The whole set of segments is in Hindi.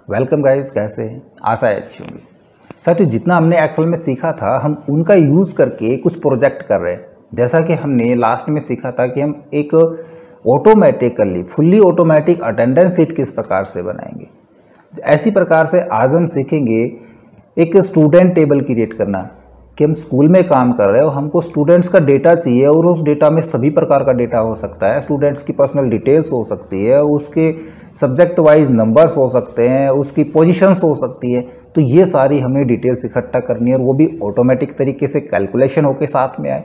वेलकम गाइस, कैसे हैं? आशा है अच्छी होंगी। साथियों, जितना हमने एक्सेल में सीखा था हम उनका यूज़ करके कुछ प्रोजेक्ट कर रहे हैं। जैसा कि हमने लास्ट में सीखा था कि हम एक automatically fully automatic attendance sheet किस प्रकार से बनाएंगे। ऐसी प्रकार से आज हम सीखेंगे एक स्टूडेंट टेबल क्रिएट करना कि हम स्कूल में काम कर रहे हो, हमको स्टूडेंट्स का डेटा चाहिए और उस डेटा में सभी प्रकार का डेटा हो सकता है। स्टूडेंट्स की पर्सनल डिटेल्स हो सकती है, उसके सब्जेक्ट वाइज नंबर्स हो सकते हैं, उसकी पोजीशंस हो सकती है। तो ये सारी हमें डिटेल्स इकट्ठा करनी है और वो भी ऑटोमेटिक तरीके से कैलकुलेशन होकर साथ में आए।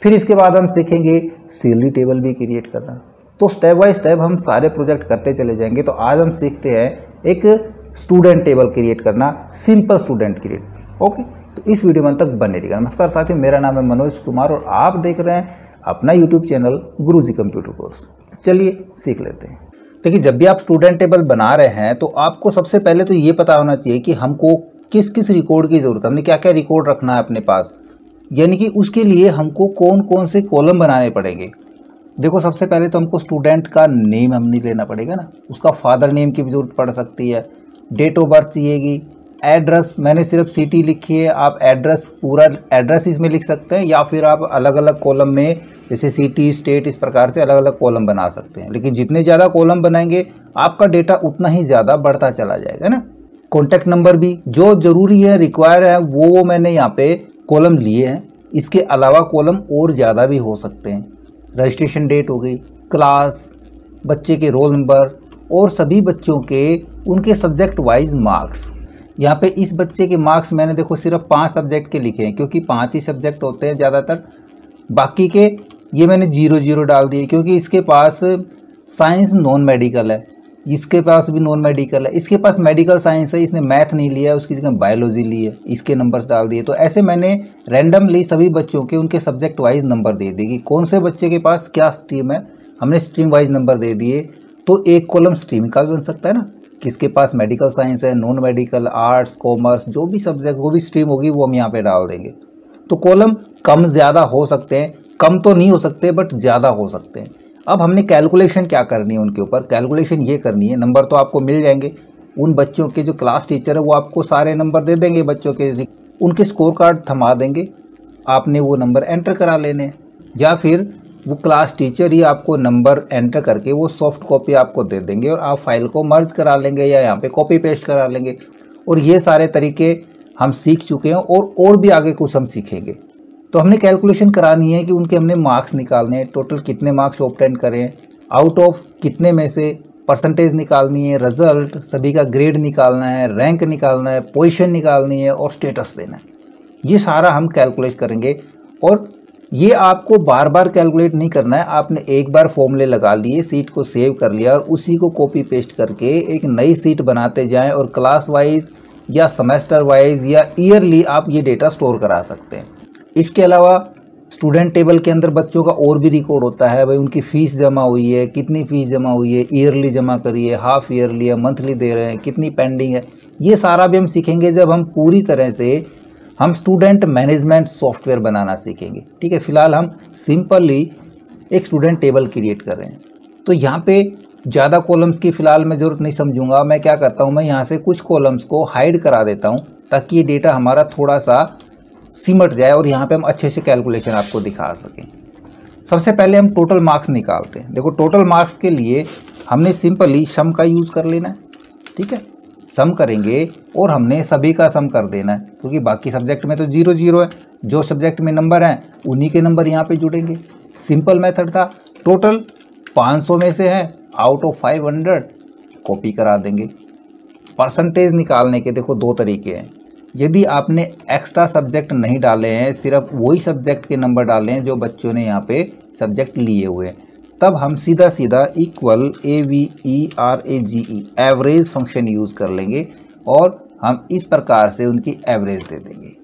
फिर इसके बाद हम सीखेंगे सैलरी टेबल भी क्रिएट करना। तो स्टेप बाय स्टेप हम सारे प्रोजेक्ट करते चले जाएंगे। तो आज हम सीखते हैं एक स्टूडेंट टेबल क्रिएट करना, सिंपल स्टूडेंट क्रिएट। ओके, तो इस वीडियो में तक बने रहिएगा। नमस्कार साथियों, मेरा नाम है मनोज कुमार और आप देख रहे हैं अपना यूट्यूब चैनल गुरुजी कंप्यूटर कोर्स। तो चलिए सीख लेते हैं। देखिए, जब भी आप स्टूडेंट टेबल बना रहे हैं तो आपको सबसे पहले तो ये पता होना चाहिए कि हमको किस किस रिकॉर्ड की ज़रूरत है, हमने क्या क्या रिकॉर्ड रखना है अपने पास, यानी कि उसके लिए हमको कौन कौन से कॉलम बनाने पड़ेंगे। देखो, सबसे पहले तो हमको स्टूडेंट का नेम हमने लेना पड़ेगा ना, उसका फादर नेम की भी जरूरत पड़ सकती है, डेट ऑफ बर्थ चाहिएगी, एड्रेस, मैंने सिर्फ सिटी लिखी है, आप एड्रेस पूरा एड्रेस इसमें लिख सकते हैं या फिर आप अलग अलग कॉलम में जैसे सिटी, स्टेट, इस प्रकार से अलग अलग कॉलम बना सकते हैं। लेकिन जितने ज़्यादा कॉलम बनाएंगे आपका डेटा उतना ही ज़्यादा बढ़ता चला जाएगा ना। कॉन्टैक्ट नंबर भी जो ज़रूरी है, रिक्वायर है, वो मैंने यहाँ पे कॉलम लिए हैं। इसके अलावा कॉलम और ज़्यादा भी हो सकते हैं। रजिस्ट्रेशन डेट हो गई, क्लास, बच्चे के रोल नंबर और सभी बच्चों के उनके सब्जेक्ट वाइज मार्क्स। यहाँ पे इस बच्चे के मार्क्स मैंने देखो सिर्फ 5 सब्जेक्ट के लिखे हैं, क्योंकि 5 ही सब्जेक्ट होते हैं ज़्यादातर। बाकी के ये मैंने 0 डाल दिए, क्योंकि इसके पास साइंस नॉन मेडिकल है, इसके पास भी नॉन मेडिकल है, इसके पास मेडिकल साइंस है, इसने मैथ नहीं लिया, उसकी जगह बायोलॉजी ली है, इसके नंबर्स डाल दिए। तो ऐसे मैंने रैंडमली सभी बच्चों के उनके सब्जेक्ट वाइज नंबर दे दिए कि कौन से बच्चे के पास क्या स्ट्रीम है, हमने स्ट्रीम वाइज नंबर दे दिए। तो एक कॉलम स्ट्रीम का भी बन सकता है ना, किसके पास मेडिकल साइंस है, नॉन मेडिकल, आर्ट्स, कॉमर्स, जो भी सब्जेक्ट वो भी स्ट्रीम होगी वो हम यहाँ पे डाल देंगे। तो कॉलम कम ज़्यादा हो सकते हैं, कम तो नहीं हो सकते बट ज़्यादा हो सकते हैं। अब हमने कैलकुलेशन क्या करनी है उनके ऊपर, कैलकुलेशन ये करनी है, नंबर तो आपको मिल जाएंगे। उन बच्चों के जो क्लास टीचर है वो आपको सारे नंबर दे देंगे, बच्चों के उनके स्कोर कार्ड थमा देंगे, आपने वो नंबर एंटर करा लेने, या फिर वो क्लास टीचर ही आपको नंबर एंटर करके वो सॉफ्ट कॉपी आपको दे देंगे और आप फाइल को मर्ज करा लेंगे या यहाँ पे कॉपी पेस्ट करा लेंगे। और ये सारे तरीके हम सीख चुके हैं और भी आगे कुछ हम सीखेंगे। तो हमने कैलकुलेशन करानी है कि उनके हमने मार्क्स निकालने हैं, टोटल कितने मार्क्स ऑब्टेन करें, आउट ऑफ कितने में से परसेंटेज निकालनी है, रिजल्ट, सभी का ग्रेड निकालना है, रैंक निकालना है, पोजीशन निकालनी है और स्टेटस देना है। ये सारा हम कैलकुलेट करेंगे और ये आपको बार बार कैलकुलेट नहीं करना है। आपने एक बार फॉर्मूले लगा लिए, सीट को सेव कर लिया और उसी को कॉपी पेस्ट करके एक नई सीट बनाते जाएं और क्लास वाइज या सेमेस्टर वाइज या ईयरली आप ये डेटा स्टोर करा सकते हैं। इसके अलावा स्टूडेंट टेबल के अंदर बच्चों का और भी रिकॉर्ड होता है, भाई उनकी फ़ीस जमा हुई है, कितनी फ़ीस जमा हुई है, ईयरली जमा करी है, हाफ ईयरली है, मंथली दे रहे हैं, कितनी पेंडिंग है। ये सारा भी हम सीखेंगे जब हम पूरी तरह से हम स्टूडेंट मैनेजमेंट सॉफ्टवेयर बनाना सीखेंगे। ठीक है, फिलहाल हम सिंपली एक स्टूडेंट टेबल क्रिएट कर रहे हैं। तो यहाँ पे ज़्यादा कॉलम्स की फ़िलहाल मैं ज़रूरत नहीं समझूंगा। मैं क्या करता हूँ, मैं यहाँ से कुछ कॉलम्स को हाइड करा देता हूँ ताकि ये डेटा हमारा थोड़ा सा सिमट जाए और यहाँ पे हम अच्छे से कैलकुलेशन आपको दिखा सकें। सबसे पहले हम टोटल मार्क्स निकालते हैं। देखो, टोटल मार्क्स के लिए हमने सिंपली सम का यूज़ कर लेना है। ठीक है, सम करेंगे और हमने सभी का सम कर देना है, क्योंकि बाकी सब्जेक्ट में तो 0 है, जो सब्जेक्ट में नंबर हैं उन्हीं के नंबर यहाँ पे जुड़ेंगे। सिंपल मेथड था। टोटल 500 में से है, आउट ऑफ 500 कॉपी करा देंगे। परसेंटेज निकालने के देखो 2 तरीके हैं। यदि आपने एक्स्ट्रा सब्जेक्ट नहीं डाले हैं, सिर्फ वही सब्जेक्ट के नंबर डाले हैं जो बच्चों ने यहाँ पे सब्जेक्ट लिए हुए हैं, तब हम सीधा equal AVERAGE average function use कर लेंगे और हम इस प्रकार से उनकी एवरेज दे देंगे।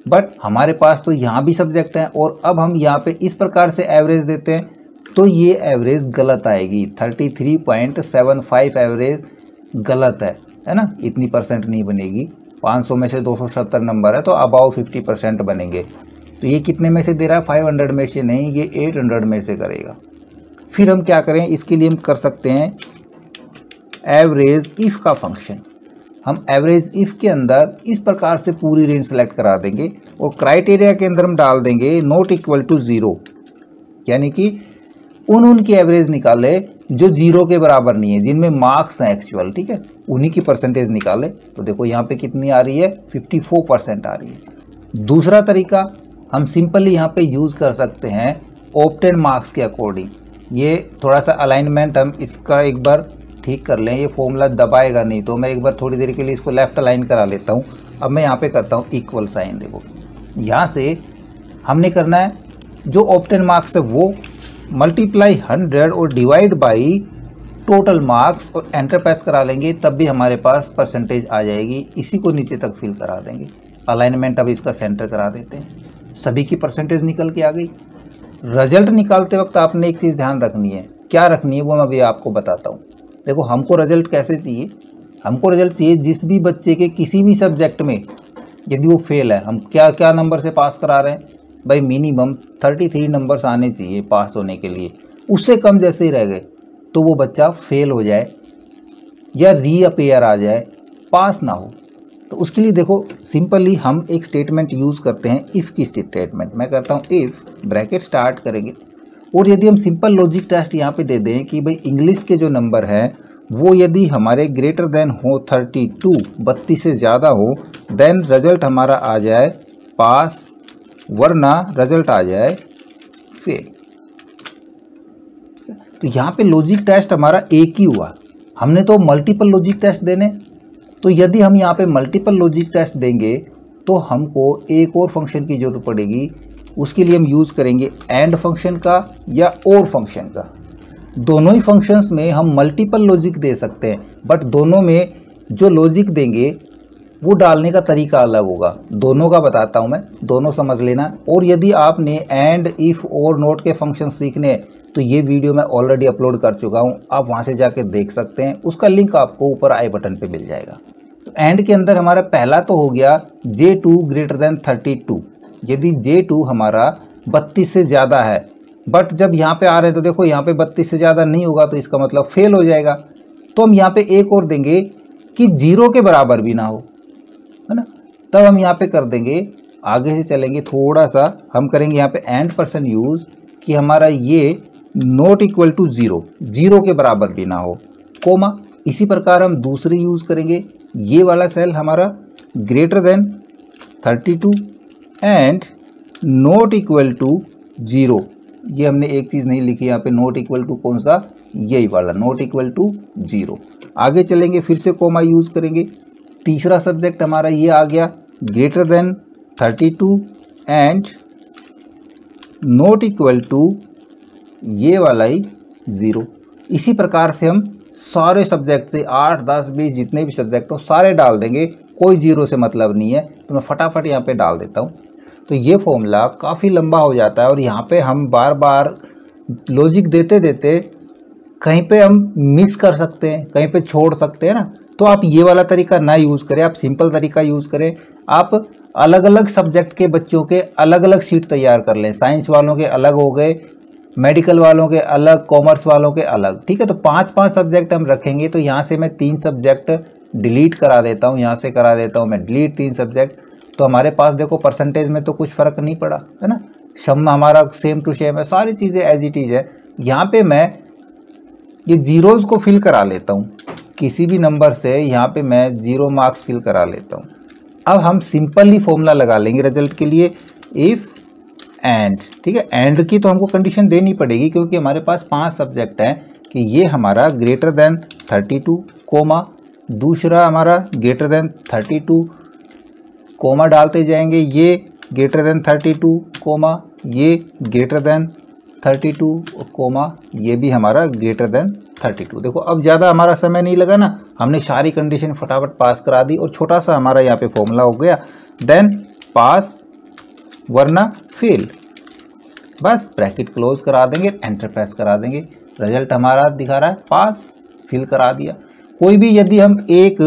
बट हमारे पास तो यहाँ भी सब्जेक्ट हैं और अब हम यहाँ पे इस प्रकार से एवरेज देते हैं तो ये एवरेज गलत आएगी। 33.75 एवरेज गलत है ना, इतनी परसेंट नहीं बनेगी। 500 में से 270 नंबर है तो अबाउ 50% बनेंगे। तो ये कितने में से दे रहा है, 500 में से नहीं, ये 800 में से करेगा। फिर हम क्या करें, इसके लिए हम कर सकते हैं एवरेज इफ़ का फंक्शन। हम एवरेज इफ़ के अंदर इस प्रकार से पूरी रेंज सेलेक्ट करा देंगे और क्राइटेरिया के अंदर हम डाल देंगे नॉट इक्वल टू 0, यानी कि उनकी एवरेज निकाले जो 0 के बराबर नहीं है, जिनमें मार्क्स हैं एक्चुअल, ठीक है, उन्हीं की परसेंटेज निकाले। तो देखो यहाँ पे कितनी आ रही है, 54% आ रही है। दूसरा तरीका हम सिंपली यहाँ पे यूज़ कर सकते हैं ऑब्टेन मार्क्स के अकॉर्डिंग। ये थोड़ा सा अलाइनमेंट हम इसका एक बार ठीक कर लें, ये फॉर्मूला दबाएगा नहीं, तो मैं एक बार थोड़ी देर के लिए इसको लेफ्ट अलाइन करा लेता हूँ। अब मैं यहाँ पे करता हूँ इक्वल साइन। देखो यहाँ से हमने करना है जो ऑब्टेन मार्क्स है वो मल्टीप्लाई 100 और डिवाइड बाई टोटल मार्क्स और एंटर प्रेस करा लेंगे, तब भी हमारे पास परसेंटेज आ जाएगी। इसी को नीचे तक फिल करा देंगे। अलाइनमेंट अब इसका सेंटर करा देते हैं। सभी की परसेंटेज निकल के आ गई। रिजल्ट निकालते वक्त आपने एक चीज़ ध्यान रखनी है, क्या रखनी है वो मैं अभी आपको बताता हूँ। देखो हमको रिजल्ट कैसे चाहिए, हमको रिजल्ट चाहिए जिस भी बच्चे के किसी भी सब्जेक्ट में यदि वो फेल है, हम क्या क्या नंबर से पास करा रहे हैं भाई, मिनिमम 33 नंबर्स आने चाहिए पास होने के लिए। उससे कम जैसे ही रह गए तो वो बच्चा फेल हो जाए या रीअपेयर आ जाए, पास ना हो। तो उसके लिए देखो सिंपली हम एक स्टेटमेंट यूज़ करते हैं, इफ़ की स्टेटमेंट। मैं करता हूँ इफ़, ब्रैकेट स्टार्ट करेंगे, और यदि हम सिंपल लॉजिक टेस्ट यहाँ पे दे दें कि भाई इंग्लिश के जो नंबर हैं वो यदि हमारे ग्रेटर देन हो 32, 32 से ज़्यादा हो, देन रिजल्ट हमारा आ जाए पास, वरना रिजल्ट आ जाए फेल। तो यहाँ पे लॉजिक टेस्ट हमारा एक ही हुआ। हमने तो मल्टीपल लॉजिक टेस्ट देने, तो यदि हम यहाँ पे मल्टीपल लॉजिक टेस्ट देंगे तो हमको एक और फंक्शन की जरूरत पड़ेगी। उसके लिए हम यूज़ करेंगे एंड फंक्शन का या और फंक्शन का। दोनों ही फंक्शंस में हम मल्टीपल लॉजिक दे सकते हैं, बट दोनों में जो लॉजिक देंगे वो डालने का तरीका अलग होगा। दोनों का बताता हूँ मैं, दोनों समझ लेना। और यदि आपने एंड, इफ़ और नोट के फंक्शन सीखने हैं तो ये वीडियो मैं ऑलरेडी अपलोड कर चुका हूँ, आप वहाँ से जाके देख सकते हैं। उसका लिंक आपको ऊपर आई बटन पे मिल जाएगा। तो एंड के अंदर हमारा पहला तो हो गया J2 ग्रेटर देन 32। यदि J2 हमारा 32 से ज़्यादा है, बट जब यहाँ पे आ रहे हैं तो देखो यहाँ पे 32 से ज़्यादा नहीं होगा, तो इसका मतलब फेल हो जाएगा। तो हम यहाँ पे एक और देंगे कि 0 के बराबर भी ना हो, है ना। तब हम यहाँ पे कर देंगे, आगे से चलेंगे थोड़ा सा, हम करेंगे यहाँ पे एंड पर्सन यूज़ कि हमारा ये नॉट इक्वल टू 0, 0 के बराबर भी ना हो, कोमा। इसी प्रकार हम दूसरी यूज़ करेंगे, ये वाला सेल हमारा greater than 32 and not equal to 0। ये हमने एक चीज़ नहीं लिखी यहाँ पे, नॉट इक्वल टू कौन सा, यही वाला नॉट इक्वल टू 0। आगे चलेंगे, फिर से कोमा यूज़ करेंगे। तीसरा सब्जेक्ट हमारा ये आ गया greater than 32 and not equal to ये वाला ही 0। इसी प्रकार से हम सारे सब्जेक्ट से 8, 10, 20 जितने भी सब्जेक्ट हो सारे डाल देंगे, कोई 0 से मतलब नहीं है। तो मैं फटाफट यहाँ पे डाल देता हूँ। तो ये फॉर्मूला काफ़ी लंबा हो जाता है और यहाँ पे हम बार बार लॉजिक देते देते कहीं पे हम मिस कर सकते हैं, कहीं पे छोड़ सकते हैं ना। तो आप ये वाला तरीका ना यूज़ करें, आप सिंपल तरीका यूज़ करें। आप अलग अलग सब्जेक्ट के बच्चों के अलग अलग शीट तैयार कर लें। साइंस वालों के अलग हो गए, मेडिकल वालों के अलग, कॉमर्स वालों के अलग, ठीक है। तो 5-5 सब्जेक्ट हम रखेंगे। तो यहाँ से मैं 3 सब्जेक्ट डिलीट करा देता हूँ, यहाँ से करा देता हूँ मैं डिलीट 3 सब्जेक्ट। तो हमारे पास देखो परसेंटेज में तो कुछ फ़र्क नहीं पड़ा, है ना। सम हमारा सेम टू सेम है, सारी चीज़ें एज इट इज़ है। यहाँ पे मैं ये जीरोज़ को फिल करा लेता हूँ, किसी भी नंबर से यहाँ पे मैं 0 मार्क्स फिल करा लेता हूँ। अब हम सिंपली फॉर्मूला लगा लेंगे रिजल्ट के लिए, इफ़ एंड, ठीक है। एंड की तो हमको कंडीशन देनी पड़ेगी क्योंकि हमारे पास 5 सब्जेक्ट हैं कि ये हमारा ग्रेटर देन 32 कोमा, दूसरा हमारा ग्रेटर देन 32 कोमा डालते जाएंगे, ये ग्रेटर देन 32 कोमा, ये ग्रेटर देन 32 कोमा, ये भी हमारा ग्रेटर देन 32। देखो अब ज़्यादा हमारा समय नहीं लगा ना, हमने सारी कंडीशन फटाफट पास करा दी और छोटा सा हमारा यहाँ पे फॉर्मूला हो गया, देन पास वरना फेल। बस ब्रैकेट क्लोज करा देंगे, एंटर प्रेस करा देंगे, रिजल्ट हमारा दिखा रहा है पास, फिल करा दिया। कोई भी यदि हम एक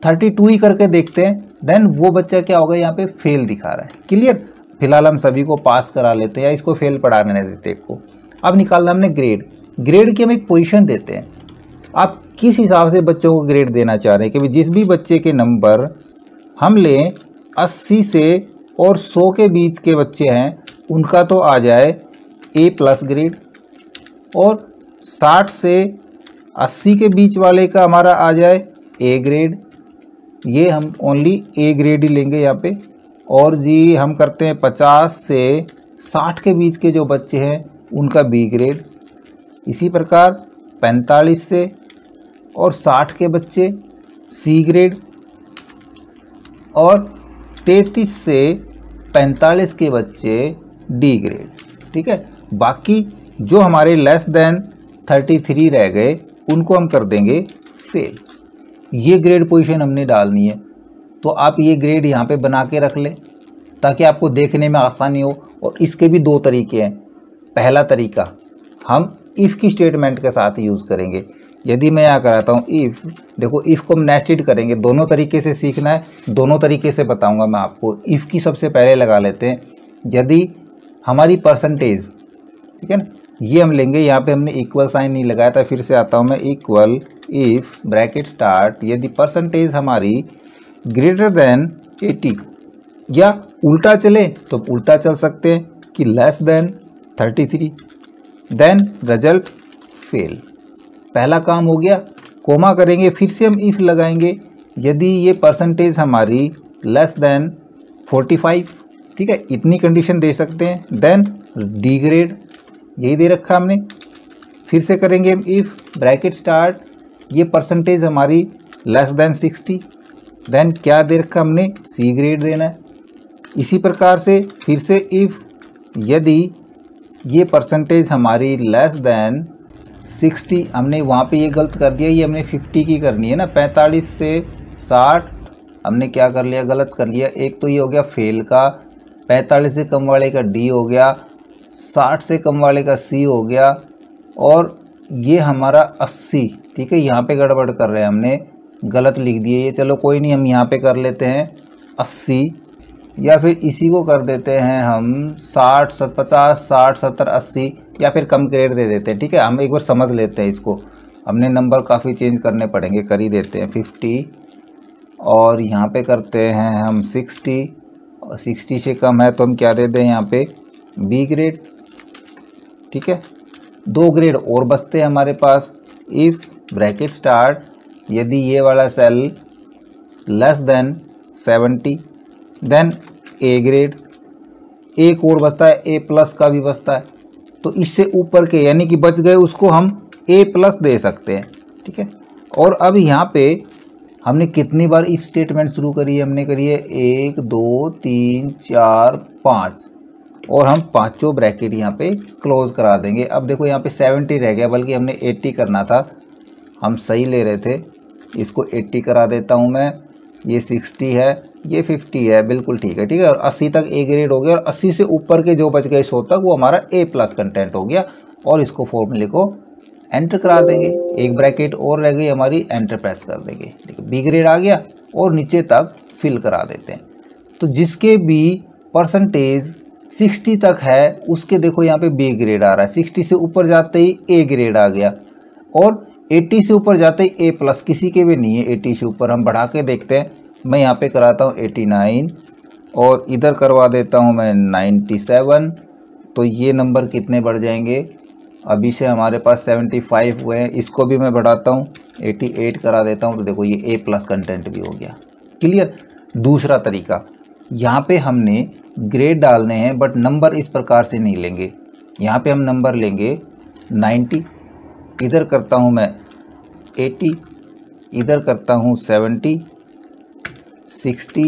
32 ही करके देखते हैं देन वो बच्चा क्या होगा, यहाँ पे फेल दिखा रहा है। क्लियर। फिलहाल हम सभी को पास करा लेते हैं या इसको फेल पढ़ाने देते एक को। अब निकालना हमने ग्रेड। ग्रेड की हम एक पोजीशन देते हैं। आप किस हिसाब से बच्चों को ग्रेड देना चाह रहे हैं कि भाई जिस भी बच्चे के नंबर हम लें 80 से और 100 के बीच के बच्चे हैं उनका तो आ जाए A+ ग्रेड, और 60 से 80 के बीच वाले का हमारा आ जाए A ग्रेड। ये हम ओनली A ग्रेड ही लेंगे यहाँ पे। और जी हम करते हैं 50 से 60 के बीच के जो बच्चे हैं उनका B ग्रेड। इसी प्रकार 45 से और 60 के बच्चे C ग्रेड, और 33 से 45 के बच्चे D ग्रेड। ठीक है, बाकी जो हमारे लेस देन 33 रह गए उनको हम कर देंगे फेल। ये ग्रेड पोजीशन हमने डालनी है, तो आप ये ग्रेड यहाँ पे बना के रख लें ताकि आपको देखने में आसानी हो। और इसके भी दो तरीके हैं। पहला तरीका हम इफ़ की स्टेटमेंट के साथ यूज़ करेंगे। यदि मैं यहाँ कराता हूँ इफ़, देखो इफ़ को हम नेस्टेड करेंगे, दोनों तरीके से सीखना है, दोनों तरीके से बताऊँगा मैं आपको। इफ़ की सबसे पहले लगा लेते हैं। यदि हमारी परसेंटेज, ठीक है ना, ये हम लेंगे, यहाँ पे हमने इक्वल साइन नहीं लगाया था, फिर से आता हूँ मैं, इक्वल इफ़ ब्रैकेट स्टार्ट, यदि परसेंटेज हमारी ग्रेटर देन 80, या उल्टा चले तो उल्टा चल सकते हैं कि less than 33, then result fail. पहला काम हो गया। कोमा करेंगे, फिर से हम इफ़ लगाएंगे। यदि ये परसेंटेज हमारी लेस देन 45, ठीक है, इतनी कंडीशन दे सकते हैं, देन डी ग्रेड, यही दे रखा हमने। फिर से करेंगे हम इफ़ ब्रैकेट स्टार्ट, ये परसेंटेज हमारी लेस देन 60, देन क्या दे रखा हमने, सी ग्रेड देना है। इसी प्रकार से फिर से इफ़, यदि ये परसेंटेज हमारी लेस देन 60, हमने वहाँ पे ये गलत कर दिया, ये हमने 50 की करनी है ना, 45 से 60 हमने क्या कर लिया, गलत कर लिया। एक तो ये हो गया फेल का, 45 से कम वाले का डी हो गया, 60 से कम वाले का सी हो गया, और ये हमारा 80, ठीक है, यहाँ पे गड़बड़ कर रहे हैं, हमने गलत लिख दिए ये। चलो कोई नहीं, हम यहाँ पे कर लेते हैं 80, या फिर इसी को कर देते हैं हम 60, 50, 60, 70, 80, या फिर कम ग्रेड दे देते हैं। ठीक है, हम एक बार समझ लेते हैं इसको, हमने नंबर काफ़ी चेंज करने पड़ेंगे, कर ही देते हैं 50, और यहाँ पे करते हैं हम 60, और 60 से कम है तो हम क्या दे दें यहाँ पे, बी ग्रेड। ठीक है, 2 ग्रेड और बचते हैं हमारे पास। इफ़ ब्रैकेट स्टार्ट, यदि ये वाला cell less than 70, then A grade. एक और बचता है, A+ का भी बचता है, तो इससे ऊपर के यानी कि बच गए उसको हम A+ दे सकते हैं। ठीक है, और अब यहाँ पे हमने कितनी बार इफ स्टेटमेंट शुरू करी है, हमने करी है 1 2 3 4 5, और हम पांचों ब्रैकेट यहाँ पे क्लोज करा देंगे। अब देखो यहाँ पे 70 रह गया, बल्कि हमने 80 करना था, हम सही ले रहे थे, इसको 80 करा देता हूँ मैं। ये 60 है, ये 50 है, बिल्कुल ठीक है। ठीक है, और 80 तक ए ग्रेड हो गया, और 80 से ऊपर के जो बच गए 100 तक वो हमारा A+ कंटेंट हो गया, और इसको फॉर्मूले को एंटर करा देंगे। एक ब्रैकेट और रह गई हमारी, एंटर प्रेस कर देंगे। ठीक है, बी ग्रेड आ गया, और नीचे तक फिल करा देते हैं। तो जिसके भी परसेंटेज 60 तक है उसके देखो यहाँ पे बी ग्रेड आ रहा है, 60 से ऊपर जाते ही ए ग्रेड आ गया, और 80 से ऊपर जाते ही A+, किसी के भी नहीं है 80 से ऊपर। हम बढ़ा के देखते हैं, मैं यहाँ पे कराता हूँ 89, और इधर करवा देता हूँ मैं 97, तो ये नंबर कितने बढ़ जाएंगे, अभी से हमारे पास 75 हुए हैं, इसको भी मैं बढ़ाता हूँ 88 करा देता हूँ, तो देखो ये A+ कंटेंट भी हो गया। क्लियर। दूसरा तरीका, यहाँ पे हमने ग्रेड डालने हैं बट नंबर इस प्रकार से नहीं लेंगे, यहाँ पे हम नंबर लेंगे 90, इधर करता हूँ मैं 80, इधर करता हूँ 70, 60,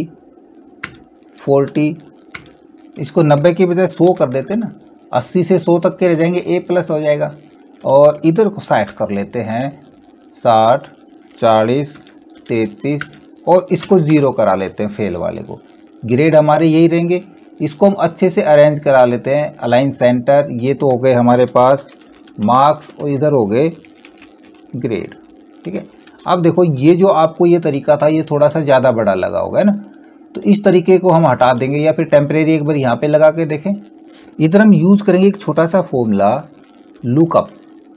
40, इसको 90 की बजाय 100 कर देते ना, 80 से 100 तक के रह जाएंगे, A+ हो जाएगा। और इधर को 60 कर लेते हैं, 60, 40, 33, और इसको 0 करा लेते हैं, फेल वाले को। ग्रेड हमारे यही रहेंगे, इसको हम अच्छे से अरेंज करा लेते हैं, अलाइन सेंटर। ये तो हो गए हमारे पास मार्क्स, और इधर हो गए ग्रेड। ठीक है, अब देखो ये जो आपको ये तरीका था ये थोड़ा सा ज़्यादा बड़ा लगा होगा, है ना, तो इस तरीके को हम हटा देंगे, या फिर टेम्परेरी एक बार यहाँ पे लगा के देखें। इधर हम यूज़ करेंगे एक छोटा सा फॉर्मूला, लुकअप।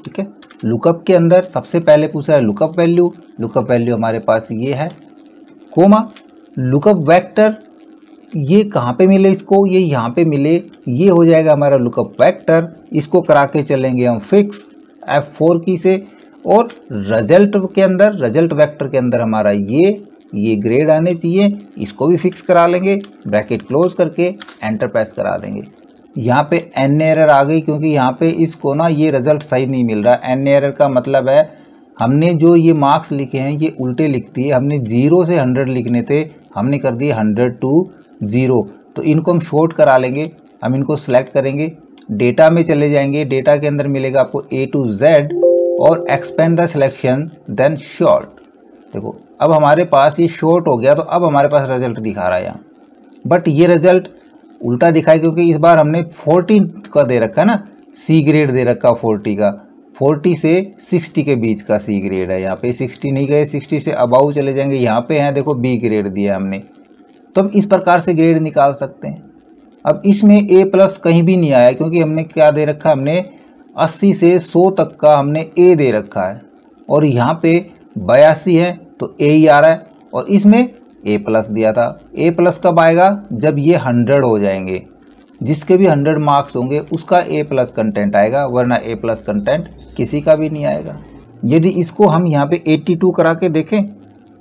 ठीक है, लुकअप के अंदर सबसे पहले पूछ रहा है लुकअप वैल्यू हमारे पास ये है, कोमा लुकअप वेक्टर ये कहाँ पे मिले इसको, ये यहाँ पे मिले, ये हो जाएगा हमारा लुकअप वेक्टर। इसको करा के चलेंगे हम फिक्स F4 की से, और रिजल्ट वेक्टर के अंदर हमारा ये ग्रेड आने चाहिए, इसको भी फिक्स करा लेंगे, ब्रैकेट क्लोज करके एंटर प्रेस करा देंगे। यहाँ पे एन एरर आ गई क्योंकि यहाँ पे इसको ना ये रिजल्ट सही नहीं मिल रहा। एन एरर का मतलब है हमने जो ये मार्क्स लिखे हैं ये उल्टे लिख दिए, हमने 0 से 100 लिखने थे, हमने कर दिए 100 to 0। तो इनको हम शॉर्ट करा लेंगे। हम इनको सेलेक्ट करेंगे, डेटा में चले जाएंगे, डेटा के अंदर मिलेगा आपको A to Z और expand the selection then sort. देखो अब हमारे पास ये शॉर्ट हो गया, तो अब हमारे पास रिजल्ट दिखा रहा है यहाँ, बट ये रिजल्ट उल्टा दिखाई क्योंकि इस बार हमने 40 का दे रखा है ना, सी ग्रेड दे रखा 40 का, 40 से 60 के बीच का सी ग्रेड है। यहाँ पे 60 नहीं गए, 60 से अबाउ चले जाएंगे, यहाँ पे हैं देखो बी ग्रेड दिया हमने। तो हम इस प्रकार से ग्रेड निकाल सकते हैं। अब इसमें A+ कहीं भी नहीं आया क्योंकि हमने क्या दे रखा, हमने 80 से 100 तक का हमने A दे रखा है, और यहाँ पे 82 है तो A ही आ रहा है, और इसमें A+ दिया था। A+ कब आएगा, जब ये 100 हो जाएंगे, जिसके भी 100 मार्क्स होंगे उसका A+ कंटेंट आएगा, वरना A+ कंटेंट किसी का भी नहीं आएगा। यदि इसको हम यहाँ पे 82 करा के देखें,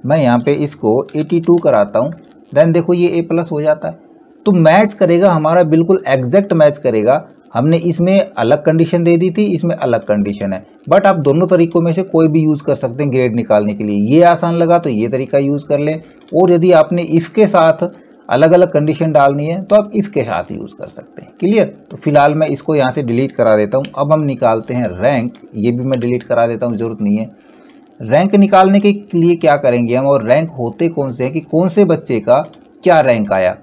मैं यहाँ पे इसको 82 कराता हूँ, देन देखो ये A+ हो जाता है। तो मैच करेगा हमारा, बिल्कुल एग्जैक्ट मैच करेगा। हमने इसमें अलग कंडीशन दे दी थी, इसमें अलग कंडीशन है, बट आप दोनों तरीकों में से कोई भी यूज़ कर सकते हैं ग्रेड निकालने के लिए। ये आसान लगा तो ये तरीका यूज़ कर लें, और यदि आपने इफ़ के साथ अलग अलग कंडीशन डालनी है तो आप इफ़ के साथ यूज़ कर सकते हैं। क्लियर। तो फिलहाल मैं इसको यहाँ से डिलीट करा देता हूँ। अब हम निकालते हैं रैंक, ये भी मैं डिलीट करा देता हूँ, ज़रूरत नहीं है। रैंक निकालने के लिए क्या करेंगे हम, और रैंक होते कौन से हैं कि कौन से बच्चे का क्या रैंक आया।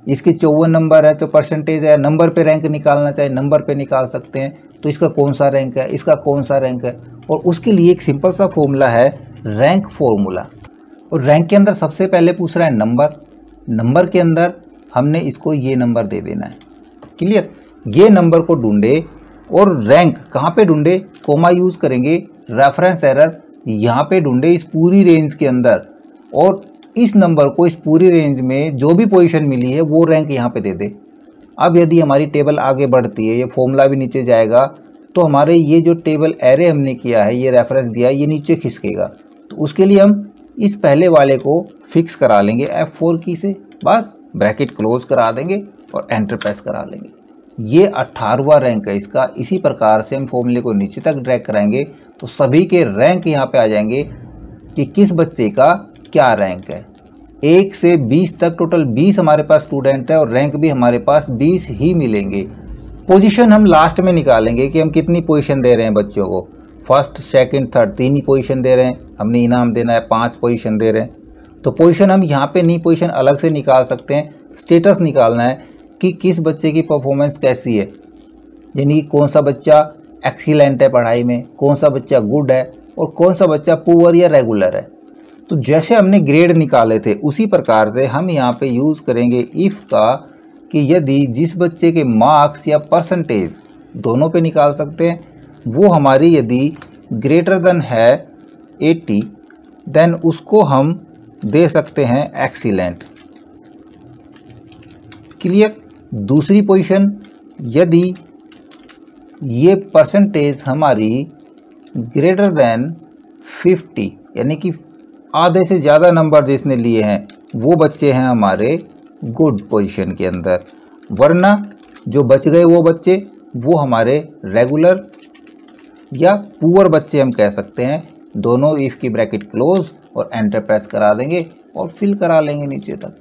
इसके 54 नंबर है तो परसेंटेज है, नंबर पे रैंक निकालना चाहे नंबर पे निकाल सकते हैं, तो इसका कौन सा रैंक है, इसका कौन सा रैंक है। और उसके लिए एक सिंपल सा फॉर्मूला है, रैंक फॉर्मूला। और रैंक के अंदर सबसे पहले पूछ रहा है नंबर के अंदर हमने इसको ये नंबर दे देना है। क्लियर। ये नंबर को ढूंढे, और रैंक कहाँ पे ढूंढे, कोमा यूज़ करेंगे, रेफरेंस एरर यहाँ पे ढूंढे इस पूरी रेंज के अंदर, और इस नंबर को इस पूरी रेंज में जो भी पोजीशन मिली है वो रैंक यहाँ पे दे दे। अब यदि हमारी टेबल आगे बढ़ती है, ये फॉर्मूला भी नीचे जाएगा, तो हमारे ये जो टेबल एरे हमने किया है, ये रेफरेंस दिया है, ये नीचे खिसकेगा। तो उसके लिए हम इस पहले वाले को फिक्स करा लेंगे F4 की से, बस ब्रैकेट क्लोज करा देंगे और एंटर प्रेस करा लेंगे। ये 18वां रैंक है इसका। इसी प्रकार से हम फॉर्मूले को नीचे तक ड्रैग कराएंगे तो सभी के रैंक यहाँ पे आ जाएंगे कि किस बच्चे का क्या रैंक है। 1 से 20 तक टोटल 20 हमारे पास स्टूडेंट है, और रैंक भी हमारे पास 20 ही मिलेंगे। पोजीशन हम लास्ट में निकालेंगे कि हम कितनी पोजीशन दे रहे हैं बच्चों को, फर्स्ट सेकंड थर्ड 3 ही पोजीशन दे रहे हैं, हमने इनाम देना है 5 पोजीशन दे रहे हैं। तो पोजीशन हम यहाँ पे नहीं, पोजीशन अलग से निकाल सकते हैं। स्टेटस निकालना है कि किस बच्चे की परफॉर्मेंस कैसी है, यानी कौन सा बच्चा एक्सीलेंट है पढ़ाई में, कौन सा बच्चा गुड है, और कौन सा बच्चा पुअर या रेगुलर है। तो जैसे हमने ग्रेड निकाले थे उसी प्रकार से हम यहाँ पे यूज़ करेंगे इफ़ का, कि यदि जिस बच्चे के मार्क्स या परसेंटेज दोनों पे निकाल सकते हैं, वो हमारी यदि ग्रेटर देन है 80, देन उसको हम दे सकते हैं एक्सीलेंट। क्लियर। दूसरी पोजीशन, यदि ये परसेंटेज हमारी ग्रेटर देन 50, यानी कि आधे से ज़्यादा नंबर जिसने लिए हैं वो बच्चे हैं हमारे गुड पोजीशन के अंदर, वरना जो बच गए वो बच्चे वो हमारे रेगुलर या पुअर बच्चे हम कह सकते हैं। दोनों इफ़ की ब्रैकेट क्लोज और एंटर प्रेस करा देंगे और फिल करा लेंगे नीचे तक।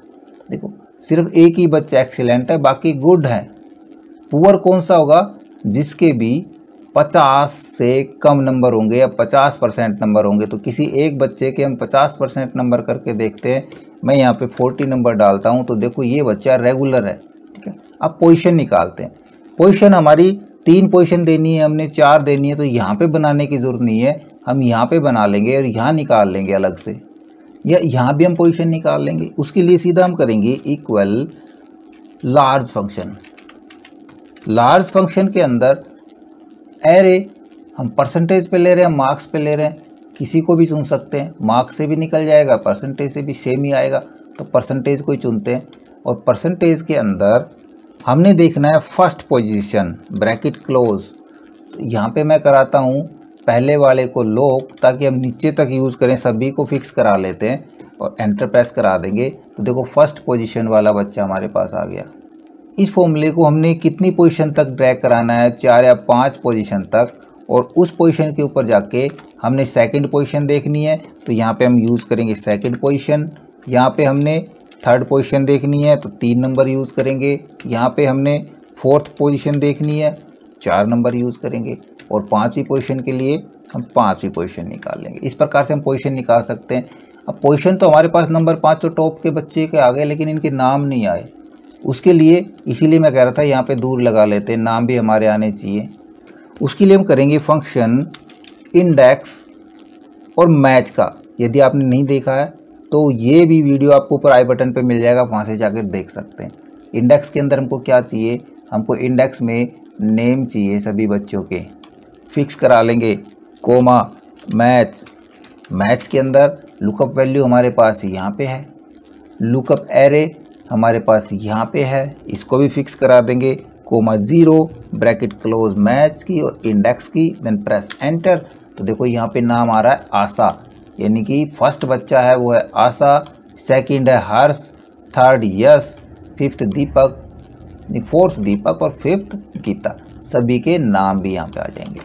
देखो सिर्फ एक ही बच्चा एक्सीलेंट है, बाकी गुड है। पुअर कौन सा होगा, जिसके भी 50 से कम नंबर होंगे या 50% नंबर होंगे। तो किसी एक बच्चे के हम 50% नंबर करके देखते हैं। मैं यहाँ पे 40 नंबर डालता हूँ, तो देखो ये बच्चा रेगुलर है। ठीक है। अब पोजीशन निकालते हैं। पोजीशन हमारी 3 पोजीशन देनी है, हमने 4 देनी है, तो यहाँ पे बनाने की ज़रूरत नहीं है, हम यहाँ पे बना लेंगे और यहाँ निकाल लेंगे अलग से, या यहाँ भी हम पोजीशन निकाल लेंगे। उसके लिए सीधा हम करेंगे equal large function. Large function के अंदर एरे हम परसेंटेज पे ले रहे हैं, मार्क्स पे ले रहे हैं, किसी को भी चुन सकते हैं। मार्क्स से भी निकल जाएगा, परसेंटेज से भी सेम ही आएगा, तो परसेंटेज को ही चुनते हैं। और परसेंटेज के अंदर हमने देखना है फर्स्ट पोजीशन, ब्रैकेट क्लोज। तो यहाँ पे मैं कराता हूँ पहले वाले को लॉक, ताकि हम नीचे तक यूज़ करें, सभी को फिक्स करा लेते हैं और एंटर प्रेस करा देंगे। तो देखो फर्स्ट पोजीशन वाला बच्चा हमारे पास आ गया। इस फॉर्मूले को हमने कितनी पोजीशन तक ड्रैग कराना है, 4 या 5 पोजीशन तक, और उस पोजीशन के ऊपर जाके हमने सेकंड पोजीशन देखनी है। तो यहाँ पे हम यूज़ करेंगे सेकंड पोजीशन। यहाँ पे हमने थर्ड पोजीशन देखनी है तो 3 नंबर यूज़ करेंगे। यहाँ पे हमने फोर्थ पोजीशन देखनी है, 4 नंबर यूज़ करेंगे। और 5वीं पोजीशन के लिए हम 5वीं पोजीशन निकाल लेंगे। इस प्रकार से हम पोजीशन निकाल सकते हैं। अब पोजीशन तो हमारे पास नंबर 5 तो टॉप के बच्चे के आ गए, लेकिन इनके नाम नहीं आए। उसके लिए इसीलिए मैं कह रहा था यहाँ पे दूर लगा लेते हैं, नाम भी हमारे आने चाहिए। उसके लिए हम करेंगे फंक्शन इंडेक्स और मैच का। यदि आपने नहीं देखा है तो ये भी वीडियो आपको ऊपर आई बटन पे मिल जाएगा, वहाँ से जाकर देख सकते हैं। इंडेक्स के अंदर हमको क्या चाहिए, हमको इंडेक्स में नेम चाहिए सभी बच्चों के, फिक्स करा लेंगे, कोमा मैच। मैच के अंदर लुकअप वैल्यू हमारे पास यहाँ पे है, लुकअप एरे हमारे पास यहाँ पे है, इसको भी फिक्स करा देंगे, कोमा 0 ब्रैकेट क्लोज मैच की और इंडेक्स की, देन प्रेस एंटर। तो देखो यहाँ पे नाम आ रहा है आशा, यानी कि फर्स्ट बच्चा है वो है आशा, सेकंड है हर्ष, थर्ड यश, फिफ्थ दीपक, फोर्थ दीपक और फिफ्थ गीता। सभी के नाम भी यहाँ पे आ जाएंगे।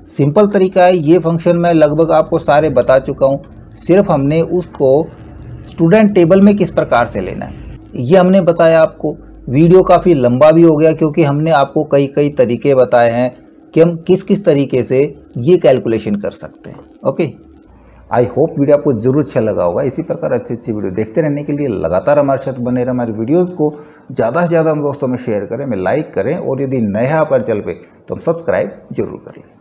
सिंपल तरीका है। ये फंक्शन मैं लगभग आपको सारे बता चुका हूँ, सिर्फ हमने उसको स्टूडेंट टेबल में किस प्रकार से लेना है ये हमने बताया आपको। वीडियो काफ़ी लंबा भी हो गया क्योंकि हमने आपको कई तरीके बताए हैं कि हम किस किस तरीके से ये कैलकुलेशन कर सकते हैं। ओके, आई होप वीडियो आपको जरूर अच्छा लगा होगा। इसी प्रकार अच्छी वीडियो देखते रहने के लिए लगातार हमारे साथ बने रहे। हमारे वीडियोस को ज़्यादा से ज़्यादा हम दोस्तों में शेयर करें, में लाइक करें, और यदि नया पर चल पे तो हम सब्सक्राइब जरूर कर लें।